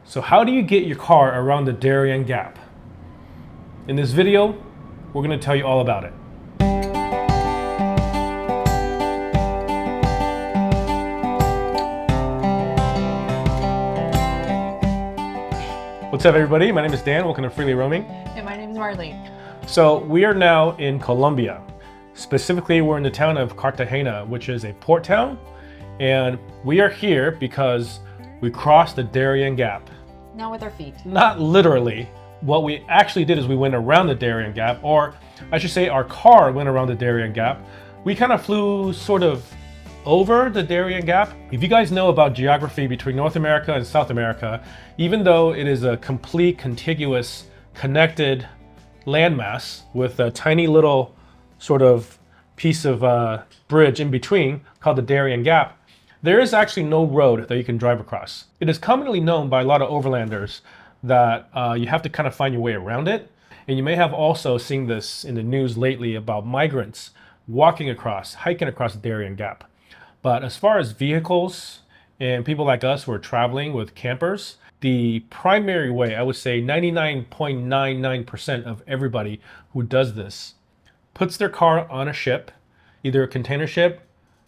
So how do you get your car around the Darien Gap? In this video, we're going to tell you all about it. What's up, everybody? My name is Dan. Welcome to Freely Roaming. And my name is Marlene. So we are now in Colombia. Specifically, we're in the town of Cartagena, which is a port town. And we are here because we crossed the Darien Gap. Not with our feet. Not literally. What we actually did is we went around the Darien Gap, or I should say our car went around the Darien Gap. We kind of flew sort of over the Darien Gap. If you guys know about geography between North America and South America, even though it is a complete, contiguous, connected landmass with a tiny little sort of piece of bridge in between called the Darien Gap, there is actually no road that you can drive across. It is commonly known by a lot of overlanders that you have to kind of find your way around it. And you may have also seen this in the news lately about migrants walking across, hiking across the Darien Gap. But as far as vehicles and people like us who are traveling with campers, the primary way, I would say 99.99% of everybody who does this puts their car on a ship, either a container ship,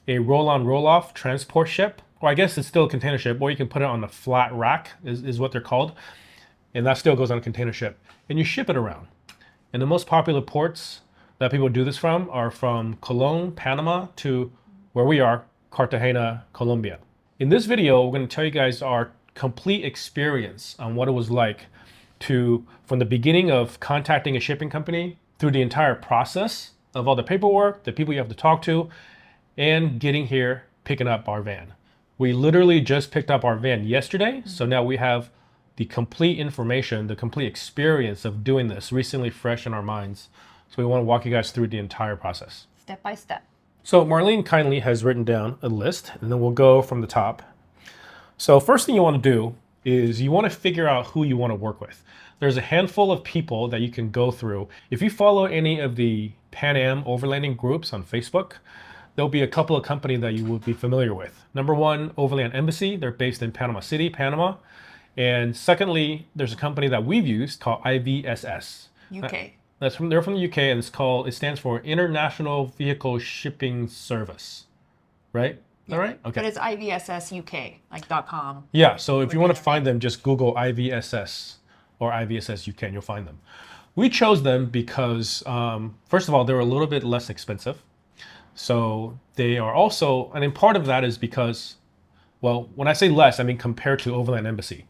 a roll-on roll-off transport ship, or I guess it's still a container ship, or you can put it on a flat rack is what they're called. And that still goes on a container ship. And you ship it around. And the most popular ports that people do this from are from Colombia, Panama, to where we are, Cartagena, Colombia. In this video, we're going to tell you guys our complete experience on what it was like from the beginning of contacting a shipping company through the entire process of all the paperwork, the people you have to talk to, and getting here, picking up our van. We literally just picked up our van yesterday, so now we have the complete information, the complete experience of doing this recently fresh in our minds. So we want to walk you guys through the entire process. Step by step. So Marlene kindly has written down a list, and then we'll go from the top. So first thing you want to do is you want to figure out who you want to work with. There's a handful of people that you can go through. If you follow any of the Pan Am overlanding groups on Facebook, there'll be a couple of companies that you will be familiar with. Number one, Overland Embassy. They're based in Panama City, Panama. And secondly, there's a company that we've used called IVSS. UK. They're from the UK, and it stands for International Vehicle Shipping Service, right? Yeah. All right. Okay. But it's IVSS UK, like .com. Yeah. So if you want to find them, just Google IVSS or IVSS UK, and you'll find them. We chose them because, first of all, they're a little bit less expensive. So they are also, and in part of that is because, well, when I say less, I mean compared to Overland Embassy.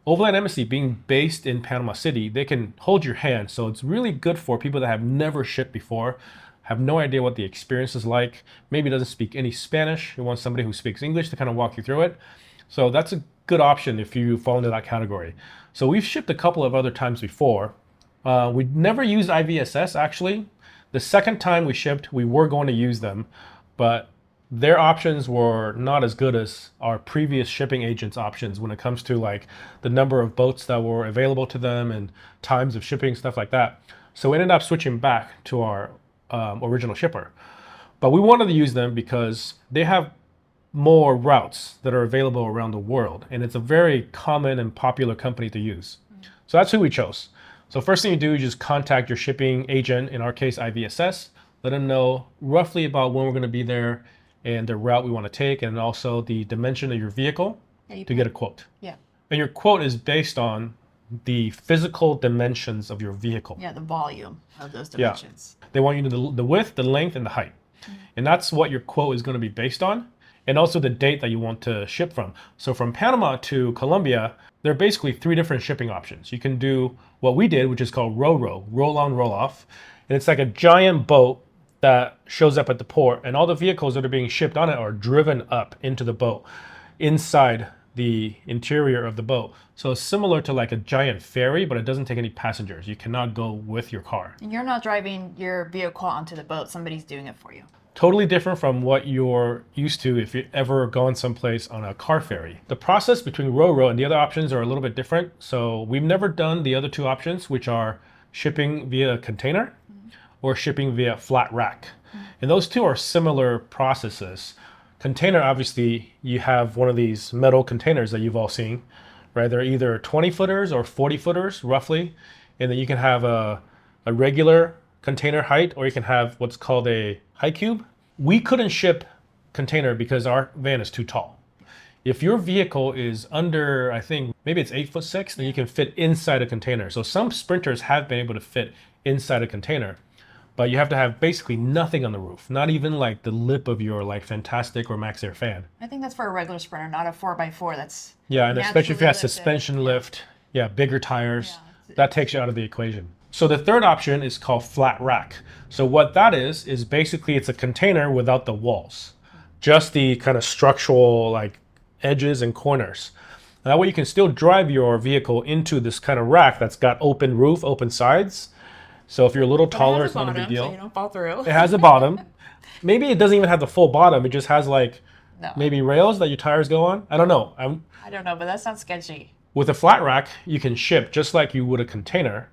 Overland Embassy being based in Panama City, they can hold your hand. So it's really good for people that have never shipped before, have no idea what the experience is like, maybe doesn't speak any Spanish. You want somebody who speaks English to kind of walk you through it. So that's a good option if you fall into that category. So we've shipped a couple of other times before. We never used IVSS actually. The second time we shipped, we were going to use them, but their options were not as good as our previous shipping agents' options when it comes to like the number of boats that were available to them and times of shipping, stuff like that. So we ended up switching back to our original shipper. But we wanted to use them because they have more routes that are available around the world. And it's a very common and popular company to use. So that's who we chose. So first thing you do is just contact your shipping agent, in our case, IVSS, let them know roughly about when we're going to be there and the route we want to take, and also the dimension of your vehicle to get a quote. Yeah. And your quote is based on the physical dimensions of your vehicle. Yeah, the volume of those dimensions. Yeah. They want you to know the width, the length, and the height. And that's what your quote is going to be based on, and also the date that you want to ship from. So from Panama to Colombia, there are basically three different shipping options. You can do what we did, which is called RoRo, roll-on, roll-off. And it's like a giant boat that shows up at the port, and all the vehicles that are being shipped on it are driven up into the boat, inside the interior of the boat. So it's similar to like a giant ferry, but it doesn't take any passengers. You cannot go with your car. And you're not driving your vehicle onto the boat. Somebody's doing it for you. Totally different from what you're used to if you've ever gone someplace on a car ferry. The process between RoRo and the other options are a little bit different. So we've never done the other two options, which are shipping via container or shipping via flat rack. And those two are similar processes. Container, obviously, you have one of these metal containers that you've all seen, right? They're either 20 footers or 40 footers roughly. And then you can have a regular container height, or you can have what's called a high cube. We couldn't ship container because our van is too tall. If your vehicle is under, I think maybe it's 8'6", then you can fit inside a container. So some sprinters have been able to fit inside a container, but you have to have basically nothing on the roof, not even like the lip of your like Fantastic or Max Air fan. I think that's for a regular sprinter, not a 4x4. That's Yeah, and especially if you have naturally suspension lift, bigger tires, Yeah. that takes you out of the equation. So the third option is called flat rack. So what that is basically it's a container without the walls, just the kind of structural like edges and corners. That way you can still drive your vehicle into this kind of rack that's got open roof, open sides. So if you're a little taller, it's not a big deal. So you don't fall through. It has a bottom. Maybe it doesn't even have the full bottom. It just has like No. maybe rails that your tires go on. I don't know. I don't know, but that sounds sketchy. With a flat rack, you can ship just like you would a container.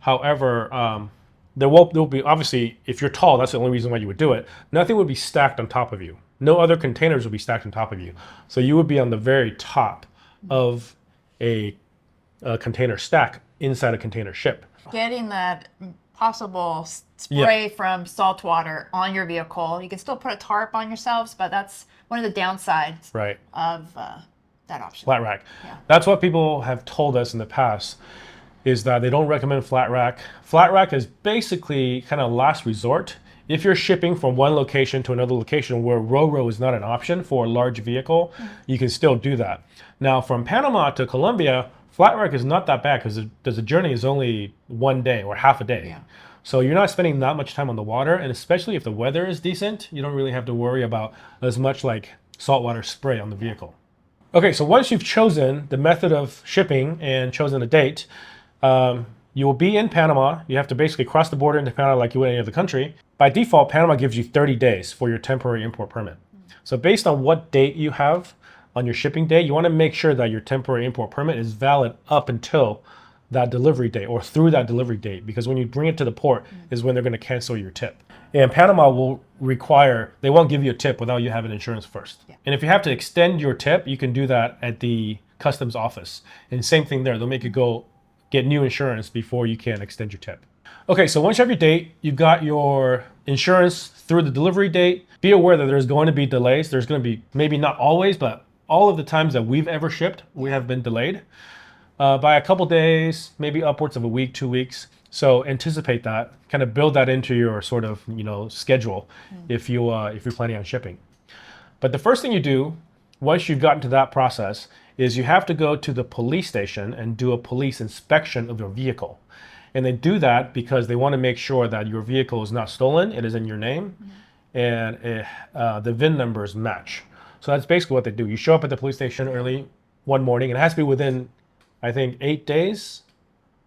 However, there'll be, obviously, if you're tall, that's the only reason why you would do it. Nothing would be stacked on top of you. No other containers would be stacked on top of you. So you would be on the very top of a container stack inside a container ship. Getting that possible spray from salt water on your vehicle. You can still put a tarp on yourselves, but that's one of the downsides Right. of that option. Flat rack. Yeah. That's what people have told us in the past, is that they don't recommend flat rack. Flat rack is basically kind of last resort. If you're shipping from one location to another location where RoRo is not an option for a large vehicle, you can still do that. Now from Panama to Colombia, flat rack is not that bad because the journey is only 1 day or half a day. Yeah. So you're not spending that much time on the water, and especially if the weather is decent, you don't really have to worry about as much like saltwater spray on the vehicle. Okay, so once you've chosen the method of shipping and chosen a date, you will be in Panama. You have to basically cross the border into Panama like you would any other country. By default, Panama gives you 30 days for your temporary import permit. So based on what date you have on your shipping date, you want to make sure that your temporary import permit is valid up until that delivery date or through that delivery date, because when you bring it to the port is when they're going to cancel your tip. And Panama will require, they won't give you a tip without you having insurance first. Yeah. And if you have to extend your tip, you can do that at the customs office. And same thing there, they'll make you go get new insurance before you can extend your tip. Okay, so once you have your date, you've got your insurance through the delivery date. Be aware that there's going to be delays. There's going to be, maybe not always, but all of the times that we've ever shipped, we have been delayed by a couple days, maybe upwards of a week, 2 weeks. So anticipate that, kind of build that into your sort of, schedule if you're planning on shipping. But the first thing you do, once you've gotten to that process, is you have to go to the police station and do a police inspection of your vehicle. And they do that because they want to make sure that your vehicle is not stolen, it is in your name, and the VIN numbers match. So that's basically what they do. You show up at the police station early one morning, and it has to be within, I think, 8 days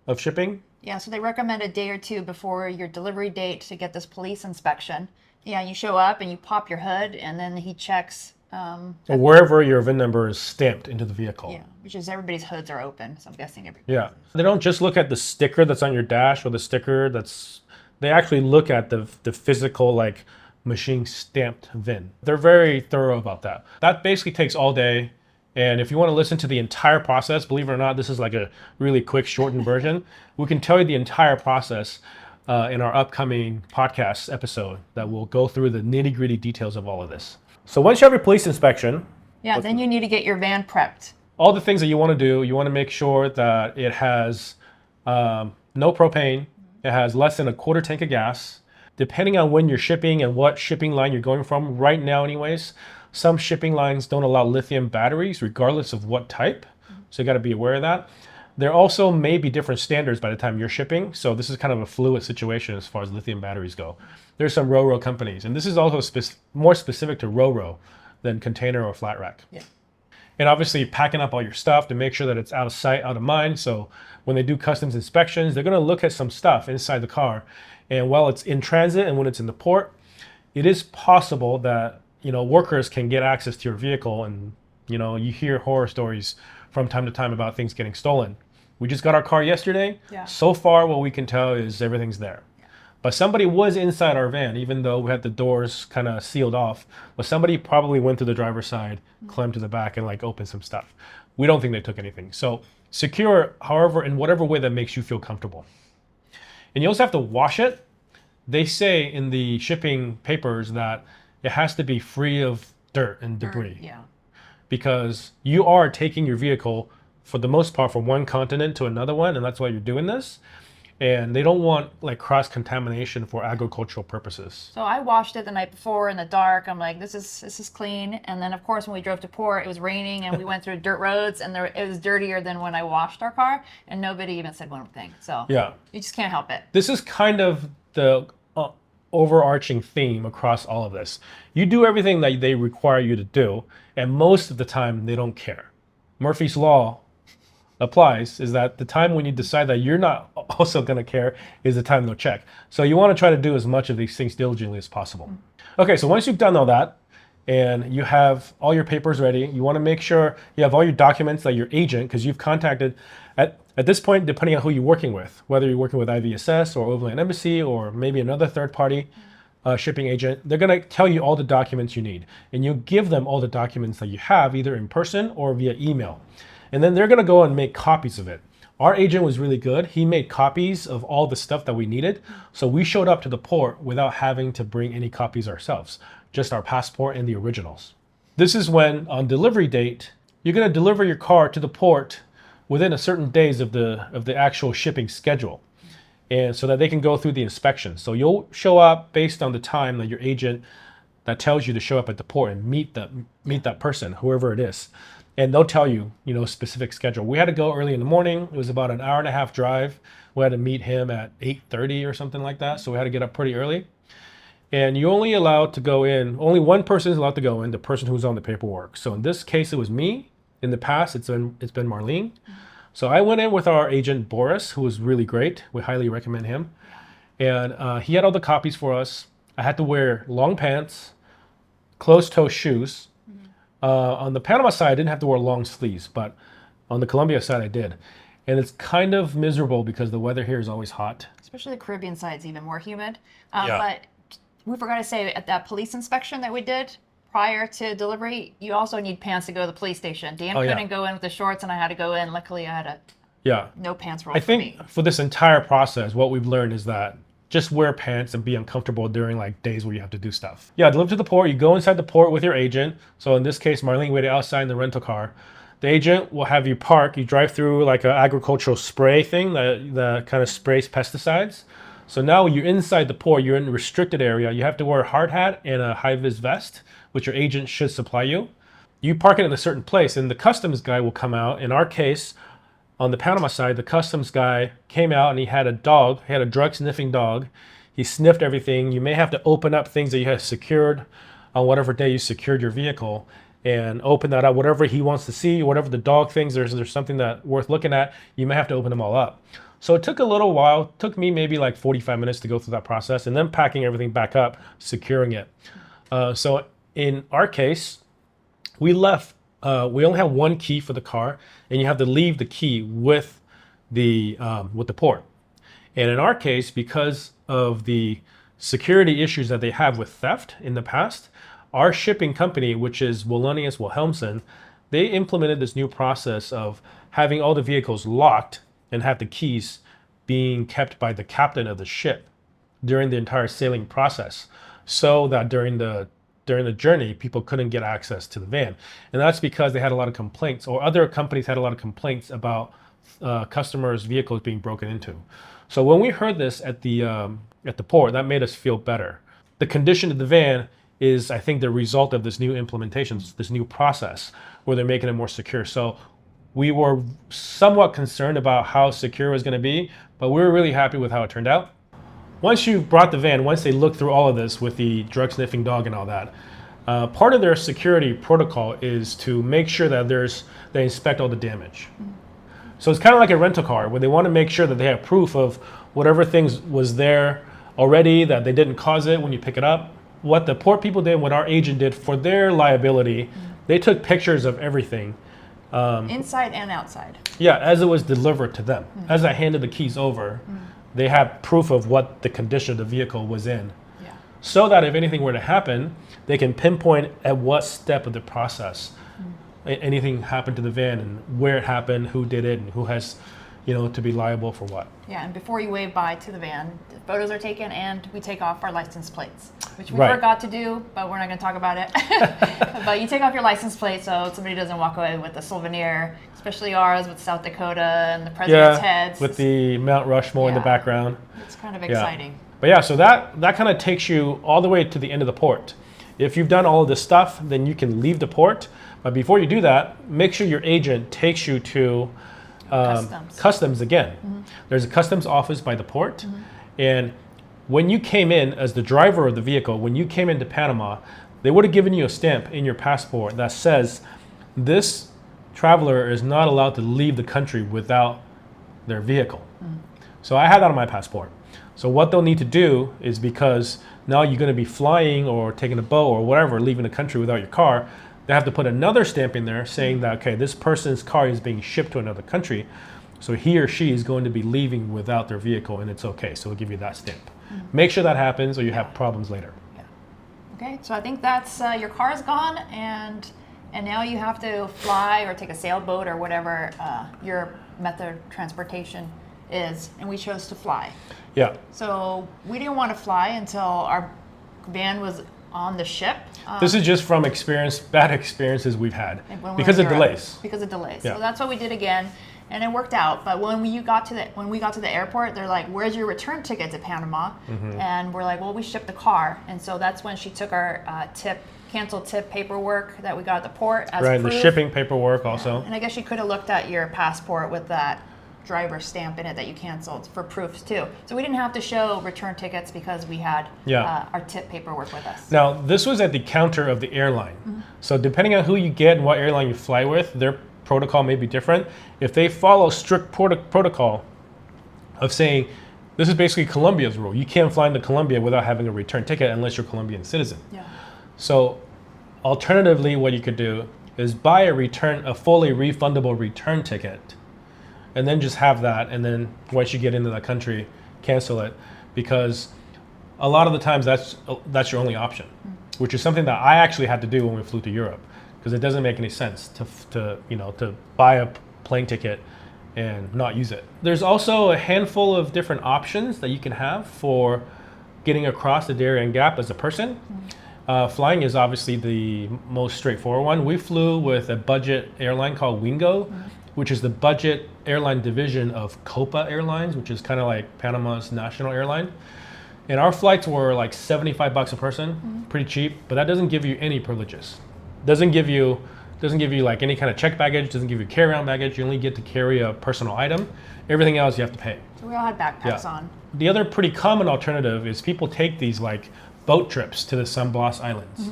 of shipping. Yeah, so they recommend a day or two before your delivery date to get this police inspection. Yeah, you show up and you pop your hood, and then he checks. Or wherever your VIN number is stamped into the vehicle. Yeah, which is everybody's hoods are open, so I'm guessing everybody. Yeah. They don't just look at the sticker that's on your dash or the sticker they actually look at the physical, like, machine stamped VIN. They're very thorough about that. That basically takes all day. And if you want to listen to the entire process, believe it or not, this is like a really quick shortened version. We can tell you the entire process in our upcoming podcast episode that will go through the nitty-gritty details of all of this. So once you have your police inspection, Yeah, then you need to get your van prepped. all the things that you want to do, you want to make sure that it has no propane, it has less than a quarter tank of gas. Depending on when you're shipping and what shipping line you're going from, right now anyways, some shipping lines don't allow lithium batteries regardless of what type. So you got to be aware of that. There also may be different standards by the time you're shipping. So this is kind of a fluid situation as far as lithium batteries go. There's some RoRo companies, and this is also more specific to RoRo than container or flat rack. Yeah. And obviously packing up all your stuff to make sure that it's out of sight, out of mind. So when they do customs inspections, they're going to look at some stuff inside the car. And while it's in transit and when it's in the port, it is possible that, workers can get access to your vehicle. And, you hear horror stories from time to time about things getting stolen. We just got our car yesterday. Yeah. So far, what we can tell is everything's there. But somebody was inside our van, even though we had the doors kind of sealed off. But somebody probably went through the driver's side, climbed to the back, and opened some stuff. We don't think they took anything. So secure, however, in whatever way that makes you feel comfortable. And you also have to wash it. They say in the shipping papers that it has to be free of dirt and debris. Yeah. Because you are taking your vehicle, for the most part, from one continent to another one, and that's why you're doing this. And they don't want like cross-contamination for agricultural purposes. So I washed it the night before in the dark. I'm like, this is clean. And then of course when we drove to port, it was raining and we went through dirt roads, and it was dirtier than when I washed our car, and nobody even said one thing. So yeah, you just can't help it. This is kind of the overarching theme across all of this. You do everything that they require you to do, and most of the time they don't care. Murphy's Law applies, is that the time when you decide that you're not also going to care is the time they'll check. So you want to try to do as much of these things diligently as possible. Okay, so once you've done all that and you have all your papers ready, you want to make sure you have all your documents that your agent, because you've contacted, at this point, depending on who you're working with, whether you're working with IVSS or Overland Embassy or maybe another third party shipping agent, they're going to tell you all the documents you need. And you give them all the documents that you have, either in person or via email. And then they're going to go and make copies of it. Our agent was really good. He made copies of all the stuff that we needed. So we showed up to the port without having to bring any copies ourselves, just our passport and the originals. This is when, on delivery date, you're going to deliver your car to the port within a certain days of the actual shipping schedule, and so that they can go through the inspection. So you'll show up based on the time that your agent that tells you to show up at the port and meet that person, whoever it is. And they'll tell you, specific schedule. We had to go early in the morning. It was about an hour and a half drive. We had to meet him at 8:30 or something like that. So we had to get up pretty early. And you're only allowed to go in, only one person is allowed to go in, the person who's on the paperwork. So in this case, it was me. In the past, it's been Marlene. So I went in with our agent, Boris, who was really great. We highly recommend him. And he had all the copies for us. I had to wear long pants, closed-toe shoes. On the Panama side, I didn't have to wear long sleeves, but on the Colombia side, I did. And it's kind of miserable because the weather here is always hot. Especially the Caribbean side is even more humid. Yeah. But we forgot to say, at that police inspection that we did prior to delivery, you also need pants to go to the police station. Dan couldn't go in with the shorts, and I had to go in. Luckily, I had no pants roll I for me. think for this entire process, what we've learned is that just wear pants and be uncomfortable during like days where you have to do stuff. Yeah, deliver to the port. You go inside the port with your agent. So in this case, Marlene waited outside in the rental car. The agent will have you park. You drive through like an agricultural spray thing that kind of sprays pesticides. So now you're inside the port. You're in a restricted area. You have to wear a hard hat and a high-vis vest, which your agent should supply you. You park it in a certain place, and the customs guy will come out. In our case, on the Panama side, the customs guy came out and he had a dog. He had a drug-sniffing dog. He sniffed everything. You may have to open up things that you have secured on whatever day you secured your vehicle, and open that up. Whatever he wants to see, whatever the dog thinks there's something that worth looking at, you may have to open them all up. So it took a little while. It took me maybe like 45 minutes to go through that process, and then packing everything back up, securing it. So in our case, we left. We only have one key for the car, and you have to leave the key with the port. And in our case, because of the security issues that they have with theft in the past, our shipping company, which is Wallenius Wilhelmsen, they implemented this new process of having all the vehicles locked and have the keys being kept by the captain of the ship during the entire sailing process, so that during the journey, people couldn't get access to the van. And that's because they had a lot of complaints, or other companies had a lot of complaints about customers' vehicles being broken into. So when we heard this at the port, that made us feel better. The condition of the van is, I think, the result of this new implementation, this new process where they're making it more secure. So we were somewhat concerned about how secure it was going to be, but we were really happy with how it turned out. Once you've brought the van, once they look through all of this with the drug-sniffing dog and all that, part of their security protocol is to make sure that they inspect all the damage. So it's kind of like a rental car, where they want to make sure that they have proof of whatever things was there already, that they didn't cause it when you pick it up. What the port people did, what our agent did for their liability, they took pictures of everything. Inside and outside. Yeah, as it was delivered to them. As I handed the keys over, they had proof of what the condition of the vehicle was in. Yeah. So that if anything were to happen, they can pinpoint at what step of the process anything happened to the van and where it happened, who did it, and who has, to be liable for what. Yeah, and before you wave bye to the van, the photos are taken and we take off our license plates, which we forgot to do, but we're not going to talk about it. But you take off your license plate so somebody doesn't walk away with a souvenir, especially ours with South Dakota and the president's heads. With the Mount Rushmore in the background. It's kind of exciting. Yeah. But yeah, so that kind of takes you all the way to the end of the port. If you've done all of this stuff, then you can leave the port. But before you do that, make sure your agent takes you to customs again. Mm-hmm. There's a customs office by the port. Mm-hmm. And when you came in as the driver of the vehicle, when you came into Panama, they would have given you a stamp in your passport that says this traveler is not allowed to leave the country without their vehicle. Mm-hmm. So I had that on my passport. So what they'll need to do is, because now you're going to be flying or taking a boat or whatever, leaving the country without your car, they have to put another stamp in there saying that, okay, this person's car is being shipped to another country, so he or she is going to be leaving without their vehicle, and it's okay. So we'll give you that stamp. Mm-hmm. Make sure that happens, or you have problems later. Yeah. Okay, so I think that's your car's gone, and now you have to fly or take a sailboat or whatever your method of transportation is, and we chose to fly. Yeah. So we didn't want to fly until our van was on the ship. This is just from bad experiences we've had because of delays. Because of delays. Yeah. So that's what we did again, and it worked out. But when we got to the airport, they're like, "Where's your return ticket to Panama?" Mm-hmm. And we're like, "Well, we shipped the car." And so that's when she took our canceled tip paperwork that we got at the port as proof. The shipping paperwork also. And I guess she could have looked at your passport with that driver stamp in it that you canceled for proofs too. So we didn't have to show return tickets because we had our tip paperwork with us. Now, this was at the counter of the airline. Mm-hmm. So depending on who you get and what airline you fly with, their protocol may be different. If they follow strict protocol of saying, this is basically Colombia's rule. You can't fly into Colombia without having a return ticket unless you're a Colombian citizen. Yeah. So alternatively, what you could do is buy a fully refundable return ticket, and then just have that, and then once you get into the country, cancel it, because a lot of the times that's your only option, which is something that I actually had to do when we flew to Europe, because it doesn't make any sense to buy a plane ticket and not use it. There's also a handful of different options that you can have for getting across the Darien Gap as a person. Flying is obviously the most straightforward one. We flew with a budget airline called Wingo, which is the budget airline division of Copa Airlines, which is kind of like Panama's national airline. And our flights were like $75 a person, pretty cheap, but that doesn't give you any privileges. Doesn't give you like any kind of check baggage, doesn't give you carry-on baggage. You only get to carry a personal item. Everything else you have to pay. So we all had backpacks on. The other pretty common alternative is people take these like boat trips to the San Blas Islands.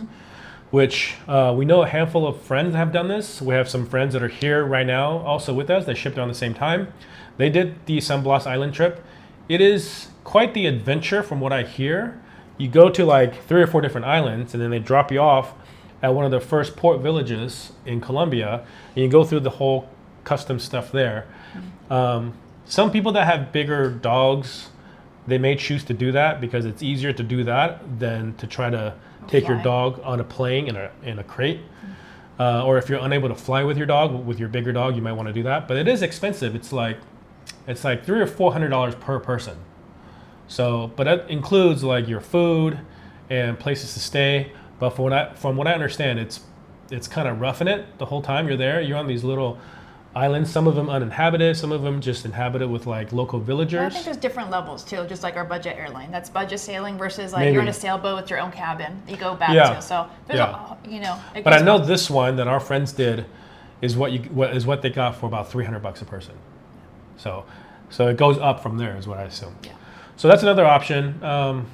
Which we know a handful of friends have done this. We have some friends that are here right now also with us. They shipped on the same time. They did the San Blas Island trip. It is quite the adventure from what I hear. You go to like 3 or 4 different islands, and then they drop you off at one of the first port villages in Colombia, and you go through the whole custom stuff there. Some people that have bigger dogs, they may choose to do that because it's easier to do that than to try to take your dog on a plane in a crate. Or if you're unable to fly with your dog, with your bigger dog, you might want to do that. But it is expensive. It's like $300 or $400 per person. So, but that includes like your food and places to stay. But from what I understand, it's kind of roughing it the whole time you're there. You're on these little islands, some of them uninhabited, some of them just inhabited with like local villagers. I think there's different levels too, just like our budget airline. That's budget sailing versus like you're in a sailboat with your own cabin. You go back to. So there's But I know this one that our friends did is what they got for about $300 a person. So it goes up from there is what I assume. Yeah. So that's another option.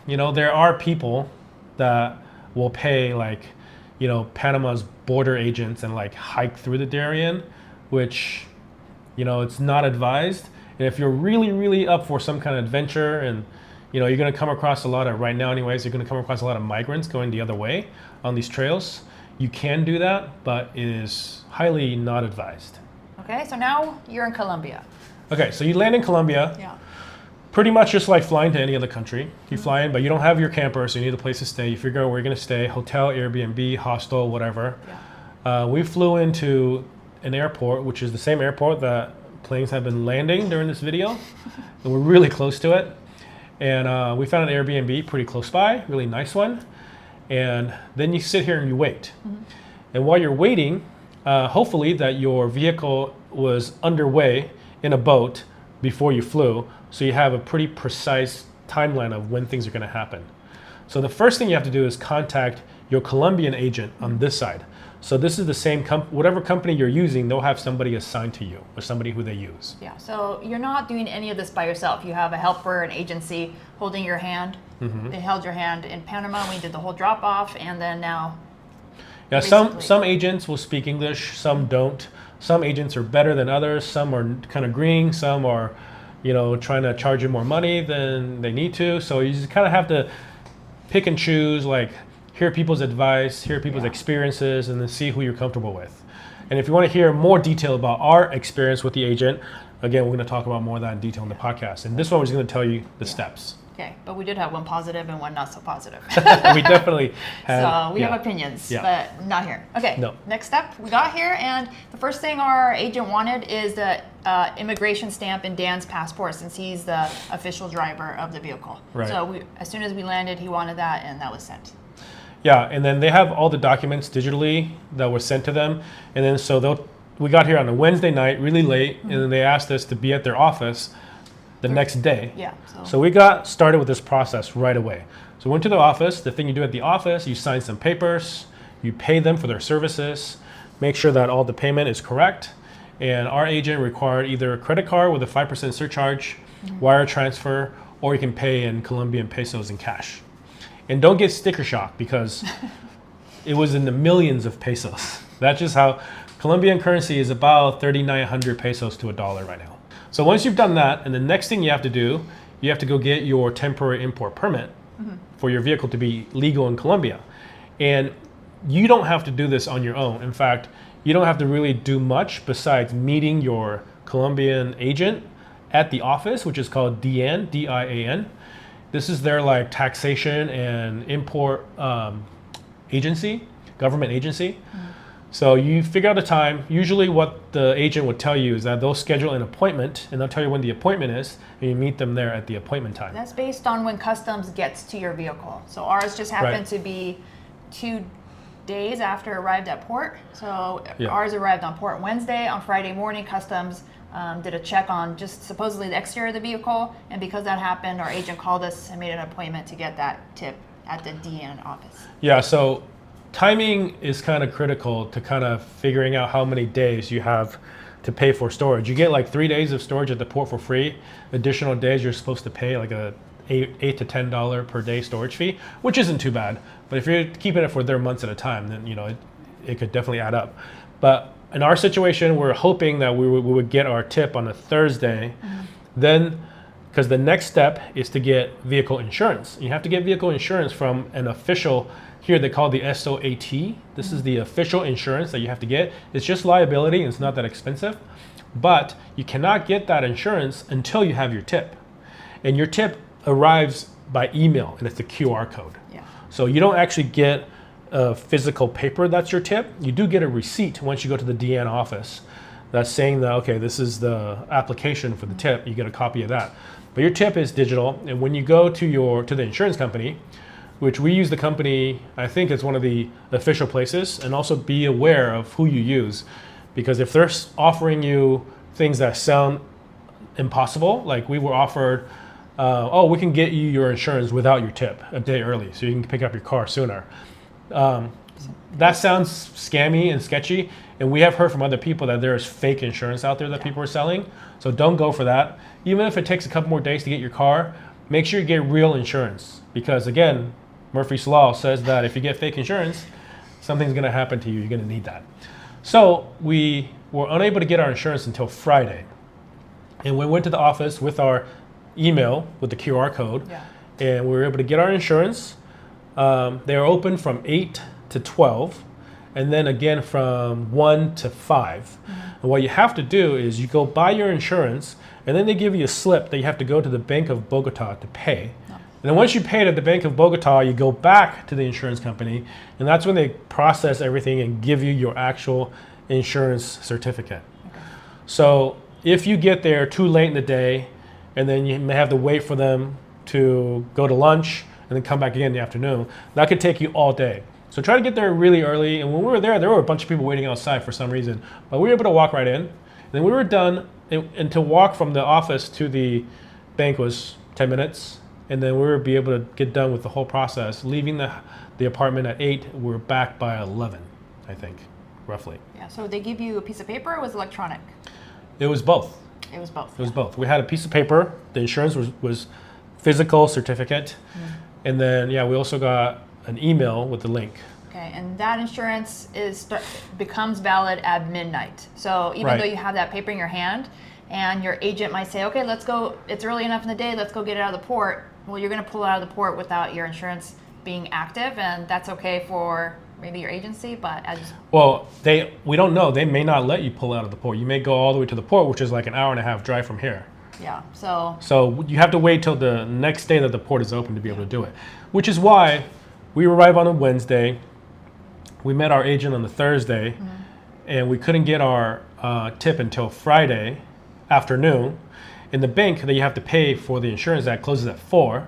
There are people that will pay like, Panama's border agents and like hike through the Darien, which, it's not advised. And if you're really, really up for some kind of adventure and, you're going to come across right now anyways, you're going to come across a lot of migrants going the other way on these trails. You can do that, but it is highly not advised. Okay, so now you're in Colombia. Okay, so you land in Colombia. Yeah. Pretty much just like flying to any other country. You fly in, but you don't have your camper, so you need a place to stay. You figure out where you're going to stay, hotel, Airbnb, hostel, whatever. We flew into an airport, which is the same airport that planes have been landing during this video. And we're really close to it. And we found an Airbnb pretty close by, really nice one. And then you sit here and you wait. And while you're waiting, hopefully that your vehicle was underway in a boat before you flew, so you have a pretty precise timeline of when things are going to happen. So the first thing you have to do is contact your Colombian agent on this side. So this is the same whatever company you're using, they'll have somebody assigned to you or somebody who they use. Yeah, so you're not doing any of this by yourself. You have a helper, an agency holding your hand. They held your hand in Panama. We did the whole drop off, and then now. Yeah, some agents will speak English, some don't. Some agents are better than others. Some are kind of green. Some are, trying to charge you more money than they need to. So you just kind of have to pick and choose, like hear people's advice, hear people's experiences, and then see who you're comfortable with. And if you want to hear more detail about our experience with the agent, again, we're going to talk about more of that in detail in the podcast. And this one was going to tell you the steps. Okay, but we did have one positive and one not so positive. We definitely had. So we have opinions, but not here. Okay, next step. We got here, and the first thing our agent wanted is the immigration stamp in Dan's passport, since he's the official driver of the vehicle. Right. So as soon as we landed, he wanted that, and that was sent. Yeah, and then they have all the documents digitally that were sent to them. And then we got here on a Wednesday night, really late, and then they asked us to be at their office the next day. Yeah. So we got started with this process right away. So we went to the office. The thing you do at the office, you sign some papers, you pay them for their services, make sure that all the payment is correct. And our agent required either a credit card with a 5% surcharge, wire transfer, or you can pay in Colombian pesos in cash. And don't get sticker shock, because it was in the millions of pesos. That's just how Colombian currency is about 3,900 pesos to $1 right now. So once you've done that, and the next thing you have to do, you have to go get your temporary import permit for your vehicle to be legal in Colombia. And you don't have to do this on your own. In fact, you don't have to really do much besides meeting your Colombian agent at the office, which is called DIAN, D-I-A-N. This is their taxation and import agency, government agency. So you figure out a time. Usually what the agent would tell you is that they'll schedule an appointment, and they'll tell you when the appointment is, and you meet them there at the appointment time. That's based on when customs gets to your vehicle. So ours just happened to be 2 days after it arrived at port. So ours arrived on port Wednesday. On Friday morning, customs did a check on just supposedly the exterior of the vehicle, and because that happened, our agent called us and made an appointment to get that tip at the DN office. Yeah, so timing is kind of critical to kind of figuring out how many days you have to pay for storage. You get 3 days of storage at the port for free. Additional days you're supposed to pay a $8 to $10 per day storage fee, which isn't too bad. But if you're keeping it for their months at a time, then it could definitely add up. But in our situation, we're hoping that we would get our tip on a Thursday. Then, because the next step is to get vehicle insurance. You have to get vehicle insurance from an official. Here they call the SOAT. This is the official insurance that you have to get. It's just liability, and it's not that expensive. But you cannot get that insurance until you have your tip. And your tip arrives by email, and it's a QR code. Yeah. So you don't actually get a physical paper that's your tip. You do get a receipt once you go to the DN office that's saying that, okay, this is the application for the tip. You get a copy of that. But your tip is digital, and when you go to the insurance company, which we use the company, I think it's one of the official places, and also be aware of who you use, because if they're offering you things that sound impossible, like we were offered, we can get you your insurance without your tip a day early, so you can pick up your car sooner. That sounds scammy and sketchy, and we have heard from other people that there's fake insurance out there that people are selling, so don't go for that. Even if it takes a couple more days to get your car, make sure you get real insurance, because again, Murphy's Law says that if you get fake insurance, something's going to happen to you. You're going to need that. So we were unable to get our insurance until Friday. And we went to the office with our email with the QR code, and we were able to get our insurance. They are open from 8 to 12, and then again from 1 to 5. And what you have to do is you go buy your insurance, and then they give you a slip that you have to go to the Bank of Bogota to pay. And then once you pay it at the Bank of Bogota, you go back to the insurance company, and that's when they process everything and give you your actual insurance certificate. Okay. So if you get there too late in the day, and then you may have to wait for them to go to lunch and then come back again in the afternoon, that could take you all day. So try to get there really early. And when we were there were a bunch of people waiting outside for some reason, but we were able to walk right in. And then we were done, and to walk from the office to the bank was 10 minutes. And then we were be able to get done with the whole process. Leaving the apartment at 8, we were back by 11, I think, roughly. Yeah, so they give you a piece of paper, or it was electronic? It was both. It was both. It was both. We had a piece of paper. The insurance was physical certificate. And then, we also got an email with the link. Okay, and that insurance becomes valid at midnight. So even though you have that paper in your hand, and your agent might say, okay, let's go, it's early enough in the day, let's go get it out of the port. Well, you're going to pull it out of the port without your insurance being active, and that's okay for maybe your agency, but we don't know. They may not let you pull out of the port. You may go all the way to the port, which is like an hour and a half drive from here. Yeah, so you have to wait till the next day that the port is open to be able to do it, which is why we arrive on a Wednesday. We met our agent on the Thursday, and we couldn't get our tip until Friday afternoon. In the bank that you have to pay for the insurance, that closes at 4.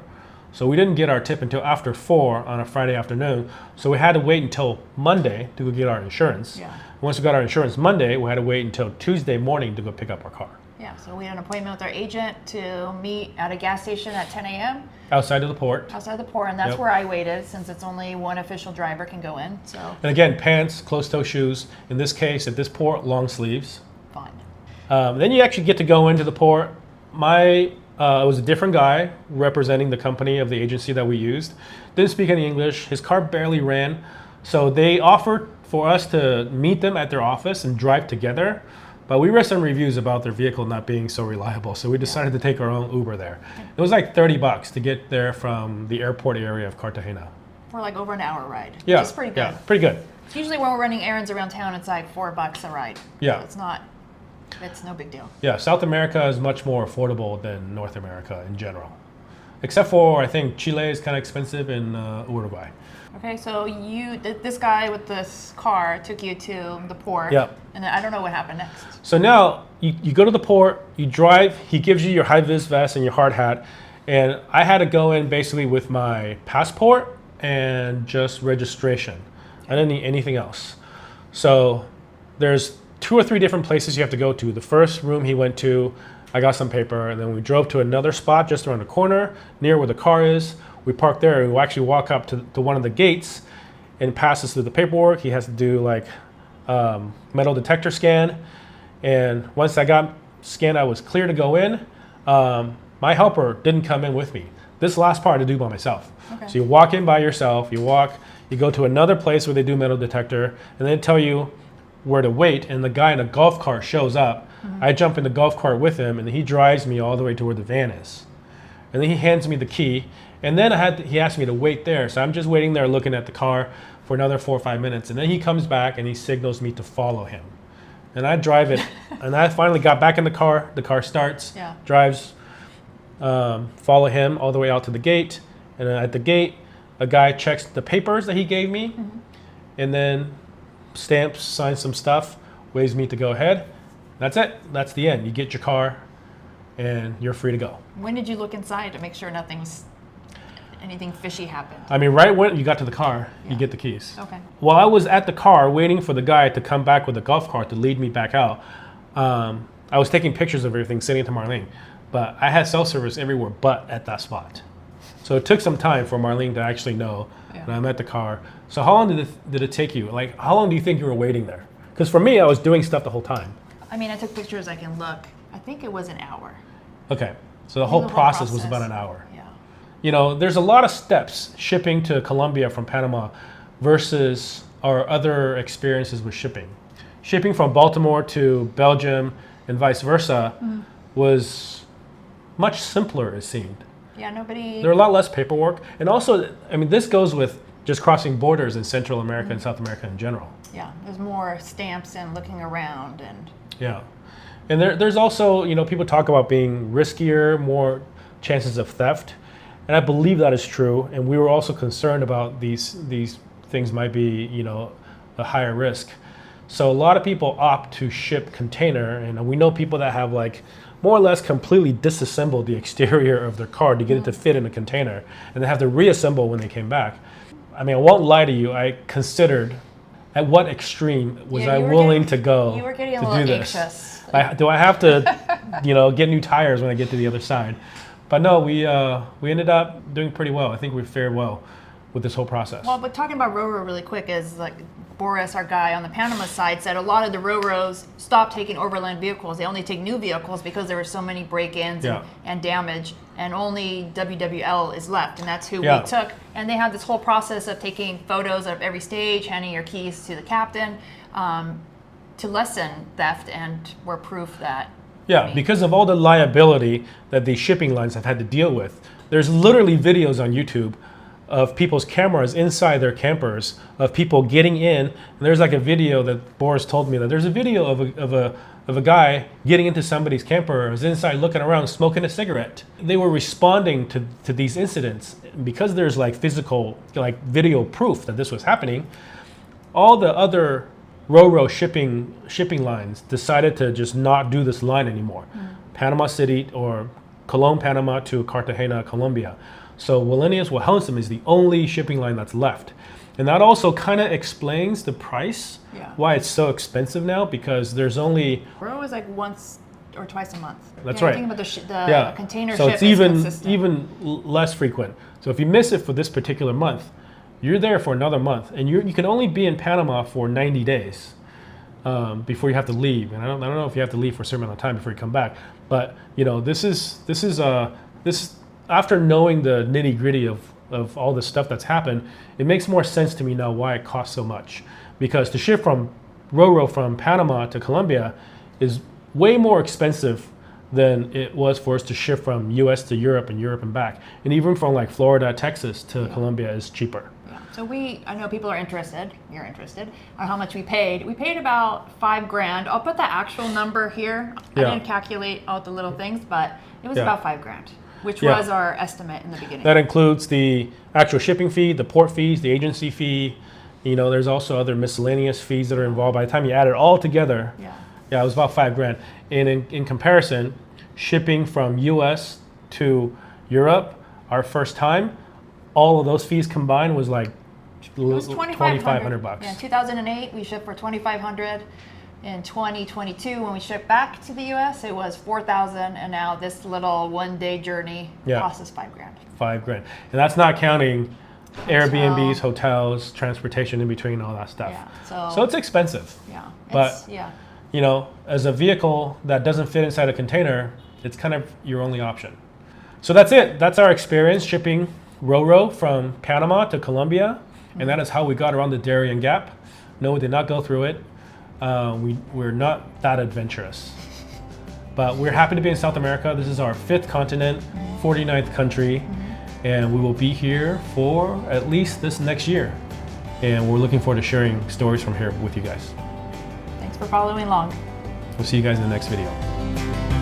So we didn't get our tip until after 4 on a Friday afternoon. So we had to wait until Monday to go get our insurance. Yeah. Once we got our insurance Monday, we had to wait until Tuesday morning to go pick up our car. Yeah, so we had an appointment with our agent to meet at a gas station at 10 a.m. Outside of the port. Outside the port, and that's where I waited, since it's only one official driver can go in. So. And again, pants, closed-toe shoes. In this case, at this port, long sleeves. Fine. Then you actually get to go into the port. It was a different guy representing the company of the agency that we used. Didn't speak any English. His car barely ran. So they offered for us to meet them at their office and drive together. But we read some reviews about their vehicle not being so reliable. So we decided to take our own Uber there. It was like $30 to get there from the airport area of Cartagena. For like over an hour ride. Yeah. Which is pretty good. Yeah, pretty good. Usually when we're running errands around town, it's like $4 a ride. Yeah. So it's no big deal. Yeah, South America is much more affordable than North America in general. Except for, I think, Chile is kind of expensive and Uruguay. Okay, so this guy with this car took you to the port. Yep. And then I don't know what happened next. So now you go to the port, you drive, he gives you your high-vis vest and your hard hat. And I had to go in basically with my passport and just registration. I didn't need anything else. So there's 2 or 3 different places you have to go to. The first room he went to, I got some paper, and then we drove to another spot just around the corner near where the car is. We parked there, and we actually walk up to one of the gates and pass us through the paperwork. He has to do like metal detector scan. And once I got scanned, I was clear to go in. My helper didn't come in with me. This last part I had to do by myself. Okay. So you walk in by yourself, you go to another place where they do metal detector, and they tell you where to wait, and the guy in a golf cart shows up. I jump in the golf cart with him, and he drives me all the way to where the van is. And then he hands me the key, and then he asked me to wait there. So I'm just waiting there looking at the car for another 4 or 5 minutes, and then he comes back and he signals me to follow him. And I drive it, and I finally got back in the car starts, drives, follow him all the way out to the gate, and then at the gate, a guy checks the papers that he gave me, and then stamps, signs some stuff, waves me to go ahead. That's it. That's the end. You get your car, and you're free to go. When did you look inside to make sure anything fishy happened? I mean, right when you got to the car, you get the keys. Okay. While I was at the car waiting for the guy to come back with the golf cart to lead me back out, I was taking pictures of everything, sending it to Marlene. But I had cell service everywhere but at that spot. So it took some time for Marlene to actually know that I'm at the car. So how long did it take you? Like, how long do you think you were waiting there? Because for me, I was doing stuff the whole time. I mean, I took pictures, I can look. I think it was an hour. Okay. So the whole process was about an hour. Yeah. You know, there's a lot of steps shipping to Colombia from Panama versus our other experiences with shipping. Shipping from Baltimore to Belgium and vice versa was much simpler, it seemed. Yeah, There are a lot less paperwork. And also, I mean, this goes with just crossing borders in Central America and South America in general. Yeah, there's more stamps and looking around and... Yeah. And there's also, you know, people talk about being riskier, more chances of theft. And I believe that is true. And we were also concerned about these things might be, you know, a higher risk. So a lot of people opt to ship container, and we know people that have like more or less completely disassembled the exterior of their car to get it to fit in a container, and they have to reassemble when they came back. I mean, I won't lie to you, I considered at what extreme was I willing to go you were getting a to little do this. anxious. Do I have to, you know, get new tires when I get to the other side? But no, we ended up doing pretty well. I think we fared well with this whole process. Well, but talking about RoRo really quick is like Boris, our guy on the Panama side, said a lot of the RoRos stopped taking overland vehicles. They only take new vehicles because there were so many break-ins and damage, and only WWL is left, and that's who we took. And they have this whole process of taking photos of every stage, handing your keys to the captain to lessen theft, and we're proof that. Yeah, because of all the liability that these shipping lines have had to deal with. There's literally videos on YouTube of people's cameras inside their campers, of people getting in. And there's like a video that Boris told me that there's a video of a guy getting into somebody's camper, was inside looking around, smoking a cigarette. They were responding to these incidents because there's like physical, like video proof that this was happening. All the other RoRo shipping lines decided to just not do this line anymore. Panama City or Cologne, Panama to Cartagena, Colombia. So Wallenius Wilhelmsen is the only shipping line that's left. And that also kind of explains the price, why it's so expensive now, because there's only... RoRo is like once or twice a month. That's right. Thinking about the container so ship it's is even less frequent. So if you miss it for this particular month, you're there for another month, and you can only be in Panama for 90 days before you have to leave. And I don't know if you have to leave for a certain amount of time before you come back. But you know, this after knowing the nitty gritty of all this stuff that's happened, it makes more sense to me now why it costs so much. Because to ship from RoRo from Panama to Colombia is way more expensive than it was for us to ship from US to Europe and Europe and back. And even from like Florida, Texas to Colombia is cheaper. So I know people are interested, you're interested, on how much we paid. We paid about $5,000. I'll put the actual number here. I didn't calculate all the little things, but it was about $5,000, which was our estimate in the beginning. That includes the actual shipping fee, the port fees, the agency fee. You know, there's also other miscellaneous fees that are involved. By the time you add it all together, it was about $5,000. And in comparison, shipping from US to Europe, our first time, all of those fees combined was like it was $2,500. Yeah, in 2008, we shipped for $2,500. In 2022, when we shipped back to the US, it was $4,000, and now this little one-day journey cost us $5,000. $5,000, and that's not counting Airbnbs, hotels, transportation in between, all that stuff. So it's expensive. But you know, as a vehicle that doesn't fit inside a container, it's kind of your only option. So that's it. That's our experience shipping RoRo from Panama to Colombia, and that is how we got around the Darien Gap. No, we did not go through it. We're not that adventurous, but we're happy to be in South America. This is our 5th continent, 49th country, and we will be here for at least this next year. And we're looking forward to sharing stories from here with you guys. Thanks for following along. We'll see you guys in the next video.